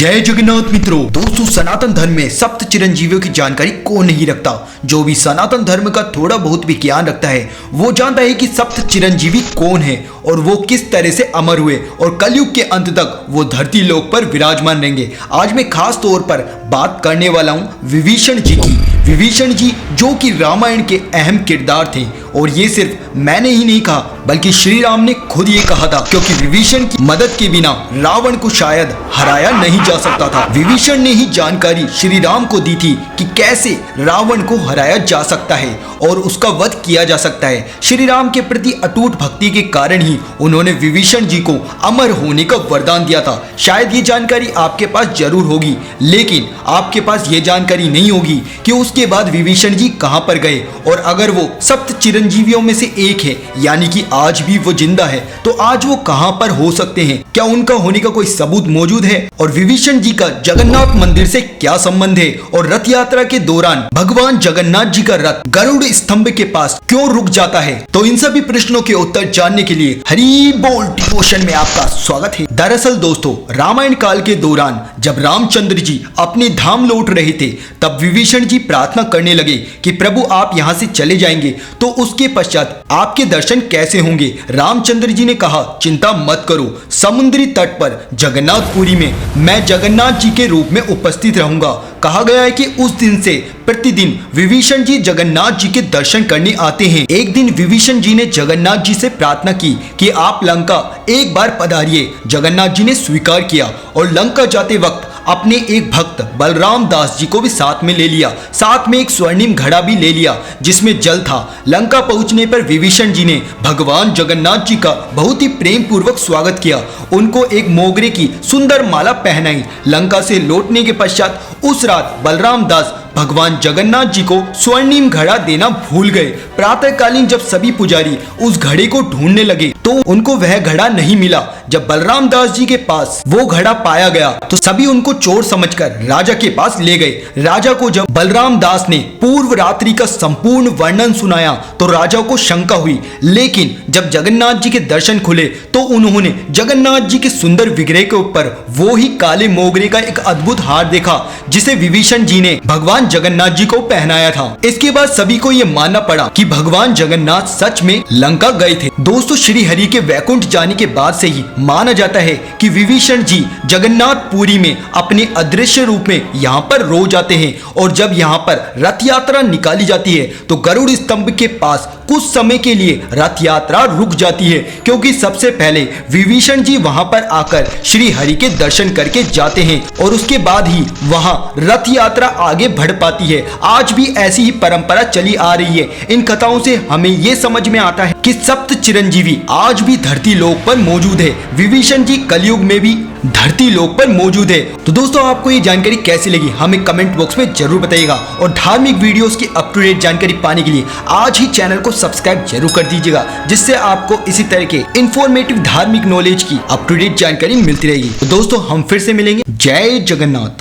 जय जगन्नाथ मित्रों। दोस्तों, सनातन धर्म में सप्त चिरंजीवियों की जानकारी कौन नहीं रखता। जो भी सनातन धर्म का थोड़ा बहुत भी ज्ञान रखता है वो जानता है कि सप्त चिरंजीवी कौन है और वो किस तरह से अमर हुए और कलयुग के अंत तक वो धरती लोक पर विराजमान रहेंगे। आज मैं खास तौर पर बात करने वाला हूँ विभीषण जी की। विभीषण जी जो कि रामायण के अहम किरदार थे और ये सिर्फ मैंने ही नहीं कहा बल्कि श्री राम ने खुद ये कहा था, क्योंकि विभीषण की मदद के बिना रावण को शायद हराया नहीं जा सकता था। विभीषण ने ही जानकारी श्री राम को दी थी कि कैसे रावण को हराया जा सकता है और उसका वध किया जा सकता है। श्री राम के प्रति अटूट भक्ति के कारण ही उन्होंने विभीषण जी को अमर होने का वरदान दिया था। शायद ये जानकारी आपके पास जरूर होगी, लेकिन आपके पास ये जानकारी नहीं होगी कि उसके बाद विभीषण जी कहां पर गए, और अगर वो सप्त चिरंजीवियों में से एक है यानी कि आज भी वो जिंदा है, तो आज वो कहां पर हो सकते हैं? क्या उनका होने का कोई सबूत मौजूद है? और विभीषण जी का जगन्नाथ मंदिर से क्या संबंध है? और रथ यात्रा के दौरान भगवान जगन्नाथ जी का रथ गरुड़ स्तंभ के पास क्यों रुक जाता है? तो इन सभी प्रश्नों के उत्तर जानने के लिए हरि बोल डिवोशन में आपका स्वागत है। दरअसल दोस्तों, रामायण काल के दौरान जब रामचंद्र जी अपने धाम लौट रहे थे तब विभीषण जी प्रार्थना करने लगे कि प्रभु आप यहाँ से चले जाएंगे तो उसके पश्चात आपके दर्शन कैसे होंगे? रामचंद्र जी ने कहा चिंता मत करो, समुद्री तट पर जगन्नाथपुरी में मैं जगन्नाथ जी के रूप में उपस्थित रहूंगा। कहा गया है कि उस दिन से प्रतिदिन विभीषण जी जगन्नाथ जी के दर्शन करने आते हैं। एक दिन विभीषण जी ने जगन्नाथ जी से प्रार्थना की कि आप लंका एक बार पधारिए। जगन्नाथ जी ने स्वीकार किया और लंका जाते वक्त अपने एक भक्त बलराम दास जी को भी साथ में ले लिया। साथ में एक स्वर्णिम घड़ा भी ले लिया जिसमें जल था। लंका पहुंचने पर विभीषण जी ने भगवान जगन्नाथ जी का बहुत ही प्रेम पूर्वक स्वागत किया। उनको एक मोगरे की सुंदर माला पहनाई। लंका से लौटने के पश्चात उस रात बलराम दास भगवान जगन्नाथ जी को स्वर्णिम घड़ा देना भूल गए। प्रातःकालीन जब सभी पुजारी उस घड़े को ढूंढने लगे तो उनको वह घड़ा नहीं मिला। जब बलराम दास जी के पास वो घड़ा पाया गया तो सभी उनको चोर समझकर राजा के पास ले गए। राजा को जब बलराम दास ने पूर्व रात्रि का संपूर्ण वर्णन सुनाया तो राजा को शंका हुई, लेकिन जब जगन्नाथ जी के दर्शन खुले तो उन्होंने जगन्नाथ जी के सुंदर विग्रह के ऊपर वो ही काले मोगरे का एक अद्भुत हार देखा जिसे विभीषण जी ने भगवान जगन्नाथ जी को पहनाया था। इसके बाद सभी को यह मानना पड़ा कि भगवान जगन्नाथ सच में लंका गए थे। दोस्तों, श्री हरि के वैकुंठ जाने के बाद से ही माना जाता है कि विभीषण जी जगन्नाथपुरी में अपने अदृश्य रूप में यहाँ पर रोज आते हैं, और जब यहाँ पर रथ यात्रा निकाली जाती है तो गरुड़ स्तंभ के पास कुछ समय के लिए रथ यात्रा रुक जाती है, क्योंकि सबसे पहले विभीषण जी वहां पर आकर श्री हरि के दर्शन करके जाते हैं और उसके बाद ही वहां रथ यात्रा आगे बढ़ पाती है। आज भी ऐसी ही परंपरा चली आ रही है। इन कथाओं से हमें ये समझ में आता है कि सप्त चिरंजीवी आज भी धरती लोक पर मौजूद है। विभीषण जी कलयुग में भी धरती लोक पर मौजूद है। तो दोस्तों, आपको ये जानकारी कैसी लगी हमें कमेंट बॉक्स में जरूर बताइएगा, और धार्मिक वीडियोस की अप टू डेट जानकारी पाने के लिए आज ही चैनल को सब्सक्राइब जरूर कर दीजिएगा, जिससे आपको इसी तरह के इंफॉर्मेटिव धार्मिक नॉलेज की अप टू डेट जानकारी मिलती रहेगी। तो दोस्तों, हम फिर से मिलेंगे। जय जगन्नाथ।